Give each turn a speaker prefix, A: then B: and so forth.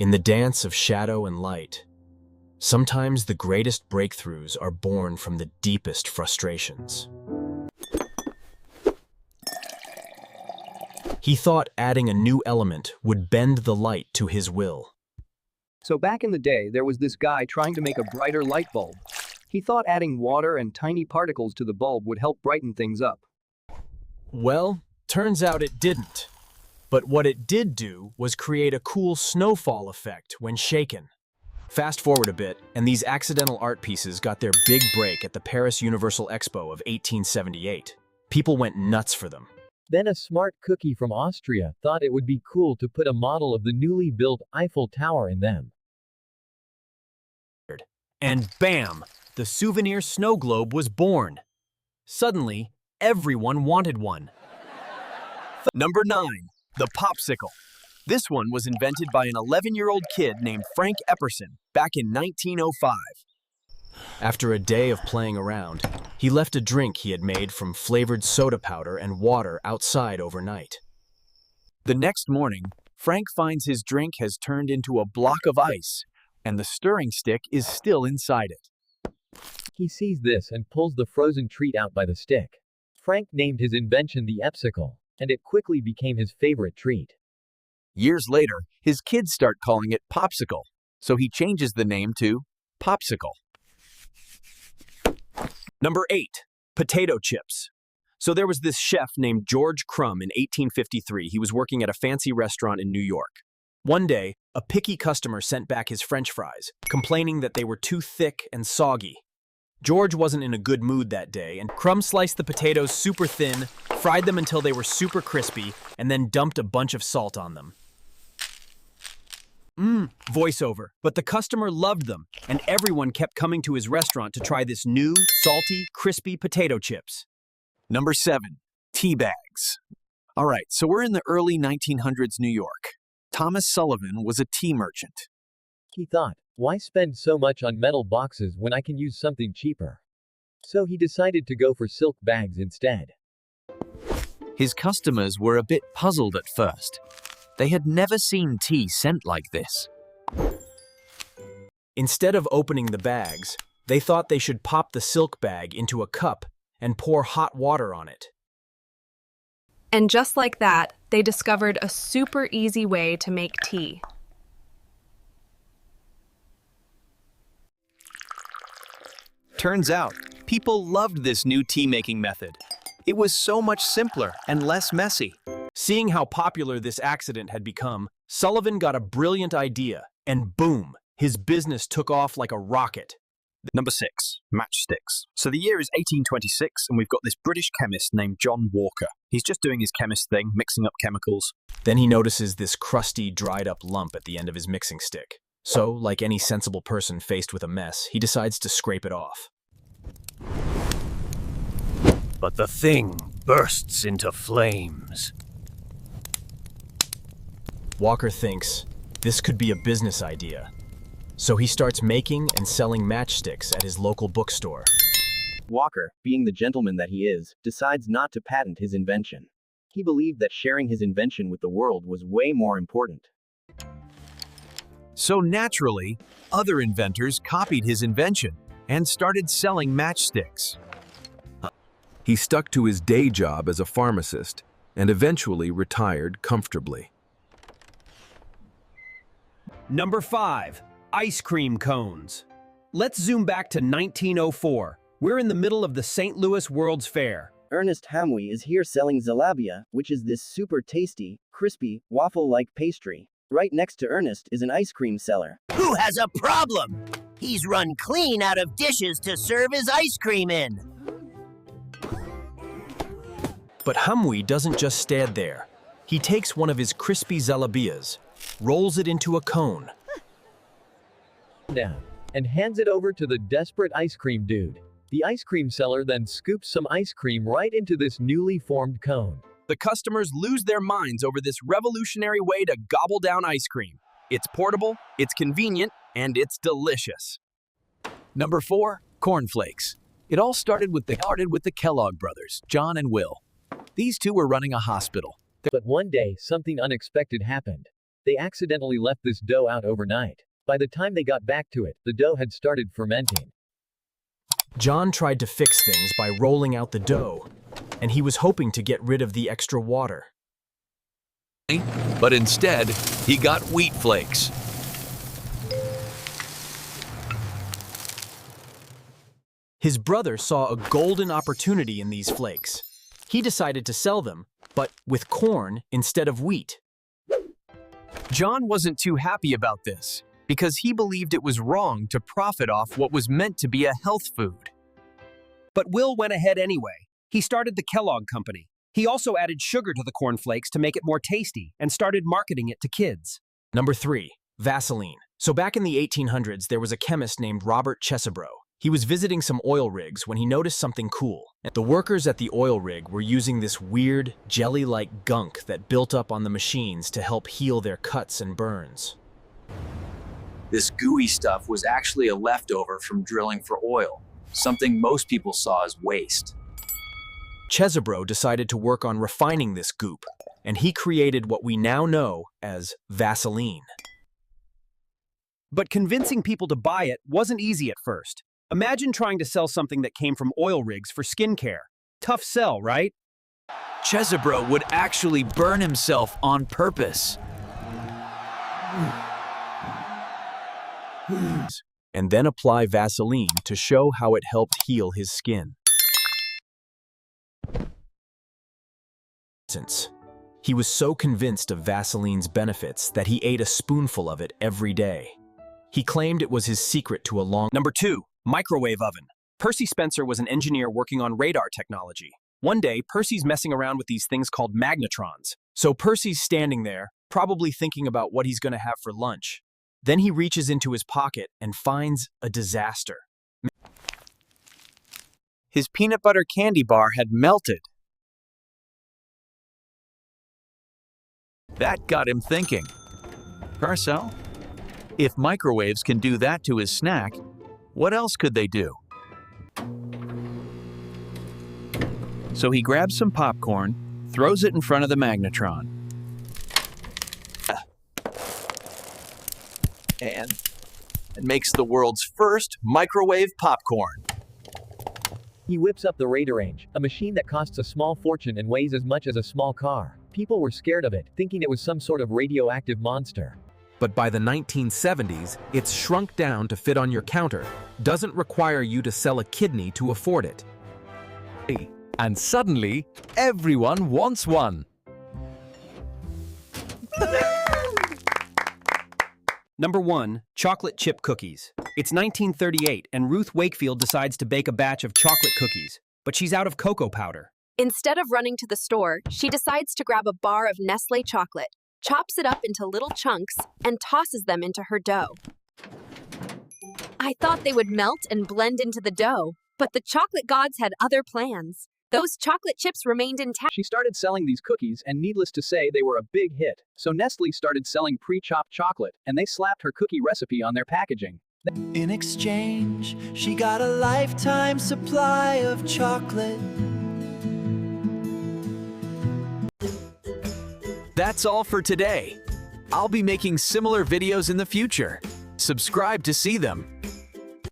A: In the dance of shadow and light, sometimes the greatest breakthroughs are born from the deepest frustrations. He thought adding a new element would bend the light to his will.
B: So back in the day, there was this guy trying to make a brighter light bulb. He thought adding water and tiny particles to the bulb would help brighten things up.
A: Well, turns out it didn't. But what it did do was create a cool snowfall effect when shaken. Fast forward a bit, and these accidental art pieces got their big break at the Paris Universal Expo of 1878. People went nuts for them.
C: Then a smart cookie from Austria thought it would be cool to put a model of the newly built Eiffel Tower in them.
A: And bam! The souvenir snow globe was born. Suddenly, everyone wanted one. Number 9. The Popsicle. This one was invented by an 11-year-old kid named Frank Epperson back in 1905. After a day of playing around, he left a drink he had made from flavored soda powder and water outside overnight. The next morning, Frank finds his drink has turned into a block of ice, and the stirring stick is still inside it.
C: He sees this and pulls the frozen treat out by the stick. Frank named his invention the Epsicle, and it quickly became his favorite treat.
A: Years later, his kids start calling it Popsicle, so he changes the name to Popsicle. Number 8. Potato chips. So there was this chef named George Crumb in 1853. He was working at a fancy restaurant in New York. One day, a picky customer sent back his French fries, complaining that they were too thick and soggy. George wasn't in a good mood that day, and Crumb sliced the potatoes super thin, fried them until they were super crispy, and then dumped a bunch of salt on them. Voiceover. But the customer loved them, and everyone kept coming to his restaurant to try this new, salty, crispy potato chips. Number 7. Tea bags. All right, so we're in the early 1900s New York. Thomas Sullivan was a tea merchant.
C: He thought, why spend so much on metal boxes when I can use something cheaper? So he decided to go for silk bags instead.
D: His customers were a bit puzzled at first. They had never seen tea sent like this.
A: Instead of opening the bags, they thought they should pop the silk bag into a cup and pour hot water on it.
E: And just like that, they discovered a super easy way to make tea.
D: Turns out, people loved this new tea-making method. It was so much simpler and less messy.
A: Seeing how popular this accident had become, Sullivan got a brilliant idea, and boom, his business took off like a rocket.
D: Number 6. Matchsticks. So the year is 1826, and we've got this British chemist named John Walker. He's just doing his chemist thing, mixing up chemicals.
A: Then he notices this crusty, dried-up lump at the end of his mixing stick. So, like any sensible person faced with a mess, he decides to scrape it off.
F: But the thing bursts into flames.
A: Walker thinks this could be a business idea. So he starts making and selling matchsticks at his local bookstore.
B: Walker, being the gentleman that he is, decides not to patent his invention. He believed that sharing his invention with the world was way more important.
D: So naturally, other inventors copied his invention and started selling matchsticks.
G: He stuck to his day job as a pharmacist and eventually retired comfortably.
A: Number 5. Ice cream cones. Let's zoom back to 1904. We're in the middle of the St. Louis World's Fair.
B: Ernest Hamwi is here selling zalabia, which is this super tasty, crispy, waffle-like pastry. Right next to Ernest is an ice cream seller.
H: Who has a problem? He's run clean out of dishes to serve his ice cream in.
A: But Hamwi doesn't just stand there. He takes one of his crispy zalabias, rolls it into a cone,
C: Down, and hands it over to the desperate ice cream dude. The ice cream seller then scoops some ice cream right into this newly formed cone.
D: The customers lose their minds over this revolutionary way to gobble down ice cream. It's portable, it's convenient, and it's delicious. Number 4. Cornflakes. It all started with the Kellogg brothers, John and Will. These two were running a hospital.
C: But one day, something unexpected happened. They accidentally left this dough out overnight. By the time they got back to it, the dough had started fermenting.
A: John tried to fix things by rolling out the dough, and he was hoping to get rid of the extra water.
D: But instead, he got wheat flakes.
A: His brother saw a golden opportunity in these flakes. He decided to sell them, but with corn instead of wheat.
D: John wasn't too happy about this, because he believed it was wrong to profit off what was meant to be a health food.
I: But Will went ahead anyway. He started the Kellogg Company. He also added sugar to the cornflakes to make it more tasty and started marketing it to kids.
A: Number 3, Vaseline. So back in the 1800s, there was a chemist named Robert Chesebro. He was visiting some oil rigs when he noticed something cool. The workers at the oil rig were using this weird, jelly-like gunk that built up on the machines to help heal their cuts and burns.
J: This gooey stuff was actually a leftover from drilling for oil, something most people saw as waste.
A: Chesebro decided to work on refining this goop, and he created what we now know as Vaseline.
I: But convincing people to buy it wasn't easy at first. Imagine trying to sell something that came from oil rigs for skincare. Tough sell, right?
D: Chesebro would actually burn himself on purpose.
A: And then apply Vaseline to show how it helped heal his skin. He was so convinced of Vaseline's benefits that he ate a spoonful of it every day. He claimed it was his secret to a long...
I: Number 2, microwave oven. Percy Spencer was an engineer working on radar technology. One day, Percy's messing around with these things called magnetrons.
A: So Percy's standing there, probably thinking about what he's going to have for lunch. Then he reaches into his pocket and finds a disaster.
D: His peanut butter candy bar had melted. That got him thinking. Parcel, if microwaves can do that to his snack, what else could they do? So he grabs some popcorn, throws it in front of the magnetron. And makes the world's first microwave popcorn.
C: He whips up the Radarange, a machine that costs a small fortune and weighs as much as a small car. People were scared of it, thinking it was some sort of radioactive monster.
G: But by the 1970s, it's shrunk down to fit on your counter. Doesn't require you to sell a kidney to afford it.
D: And suddenly, everyone wants one.
I: Number 1, chocolate chip cookies. It's 1938 and Ruth Wakefield decides to bake a batch of chocolate cookies, but she's out of cocoa powder.
E: Instead of running to the store, she decides to grab a bar of Nestle chocolate, chops it up into little chunks, and tosses them into her dough. I thought they would melt and blend into the dough, but the chocolate gods had other plans. Those chocolate chips remained intact.
B: She started selling these cookies, and needless to say, they were a big hit. So Nestle started selling pre-chopped chocolate, and they slapped her cookie recipe on their packaging.
K: In exchange, she got a lifetime supply of chocolate.
D: That's all for today. I'll be making similar videos in the future. Subscribe to see them.